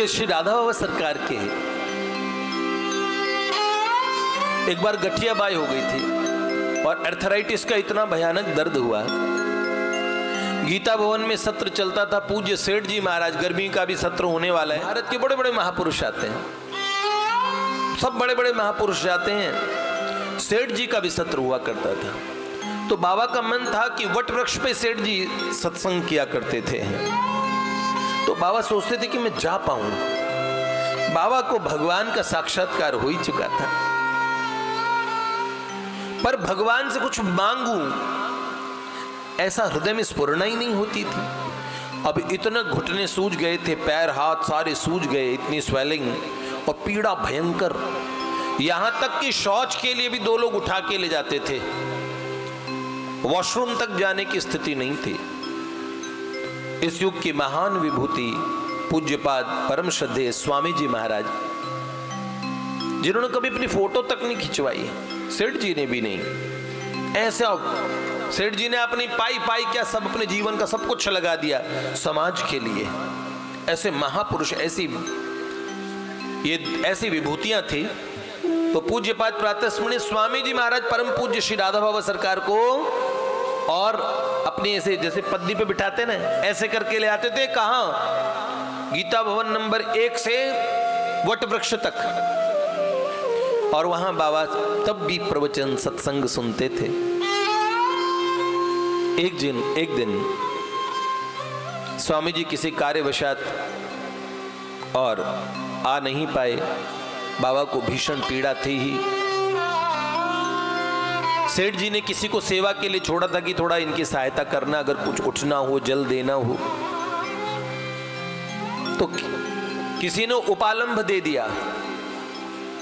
पूज्य श्री राधा बाबा सरकार के एक बार गठिया बाई हो गई थी और अर्थराइटिस का इतना भयानक दर्द हुआ। गीता भवन में सत्र चलता था। पूज्य सेठ जी महाराज, गर्मी का भी सत्र होने वाला है, भारत के बड़े बड़े महापुरुष आते हैं, सब बड़े बड़े महापुरुष जाते हैं। सेठ जी का भी सत्र हुआ करता था। तो बाबा का मन था कि वट वृक्ष पे सेठ जी सत्संग किया करते थे। तो बाबा सोचते थे कि मैं जा पाऊं। बाबा को भगवान का साक्षात्कार हो ही चुका था, पर भगवान से कुछ मांगूं ऐसा हृदय में स्फुरना ही नहीं होती थी। अब इतने घुटने सूज गए थे, पैर हाथ सारे सूज गए, इतनी स्वेलिंग और पीड़ा भयंकर, यहां तक कि शौच के लिए भी 2 लोग उठा के ले जाते थे। वॉशरूम तक जाने की स्थिति नहीं थी। इस युग की महान विभूति पूज्यपाद परम श्रद्धेय स्वामी जी महाराज, जिन्होंने कभी अपनी फोटो तक नहीं खिंचवाई, सेठ जी ने भी नहीं। ऐसा सेठ जी ने अपनी पाई पाई क्या सब अपने जीवन का सब कुछ लगा दिया समाज के लिए। ऐसे महापुरुष, ऐसी विभूतियां थी। तो पूज्यपाद प्रातः स्मरणीय स्वामी जी महाराज परम पूज्य श्री राधा बाबा सरकार को और अपनी ऐसे जैसे पद्दी पे बिठाते ना, ऐसे करके ले आते थे। कहां? गीता भवन नंबर 1 से वट वृक्ष तक। और वहां बाबा तब भी प्रवचन सत्संग सुनते थे। एक दिन स्वामी जी किसी कार्यवशात और आ नहीं पाए। बाबा को भीषण पीड़ा थी ही। सेठ जी ने किसी को सेवा के लिए छोड़ा था कि थोड़ा इनकी सहायता करना, अगर कुछ उठना हो, जल देना हो। तो किसी ने उपालंब दे दिया,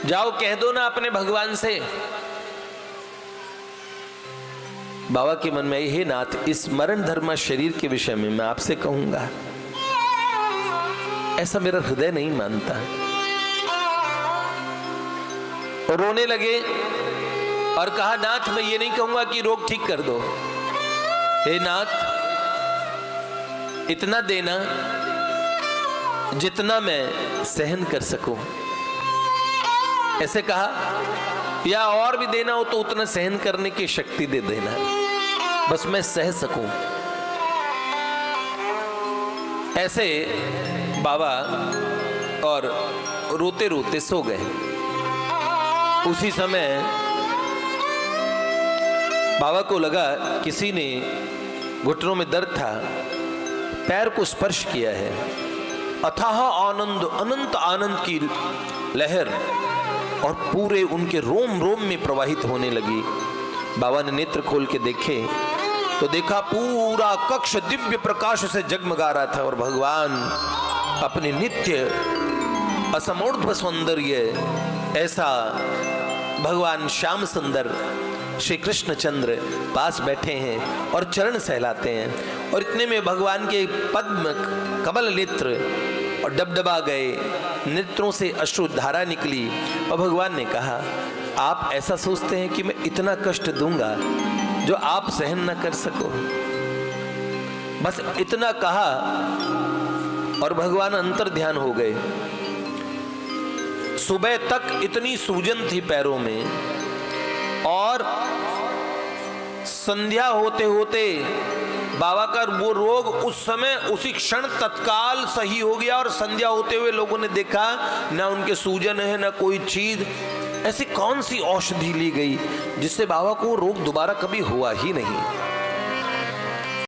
जाओ कह दो ना अपने भगवान से। बाबा के मन में, हे नाथ, इस मरण धर्म शरीर के विषय में मैं आपसे कहूंगा, ऐसा मेरा हृदय नहीं मानता। और रोने लगे और कहा, नाथ मैं ये नहीं कहूंगा कि रोग ठीक कर दो। हे नाथ, इतना देना जितना मैं सहन कर सकूं, ऐसे कहा, या और भी देना हो तो उतना सहन करने की शक्ति दे देना, बस मैं सह सकूं। ऐसे बाबा और रोते रोते सो गए। उसी समय बाबा को लगा किसी ने, घुटनों में दर्द था, पैर को स्पर्श किया है। अथाह आनंद, अनंत आनंद की लहर और पूरे उनके रोम रोम में प्रवाहित होने लगी। बाबा ने नेत्र खोल के देखे तो देखा पूरा कक्ष दिव्य प्रकाश से जगमगा रहा था और भगवान अपने नित्य असमूर्ध्व सौंदर्य, ऐसा भगवान श्याम सुंदर श्री कृष्णचंद्र पास बैठे हैं और चरण सहलाते हैं। और इतने में भगवान के पद्म कमल नेत्र और डबडबा गए, नेत्रों से अश्रुधारा निकली। और भगवान ने कहा, आप ऐसा सोचते हैं कि मैं इतना कष्ट दूंगा जो आप सहन न कर सको? बस इतना कहा और भगवान अंतर ध्यान हो गए। सुबह तक इतनी सूजन थी पैरों में और संध्या होते होते बाबा का वो रोग उस समय उसी क्षण तत्काल सही हो गया। और संध्या होते हुए लोगों ने देखा ना उनके सूजन है ना कोई चीज। ऐसी कौन सी औषधि ली गई जिससे बाबा को रोग दोबारा कभी हुआ ही नहीं।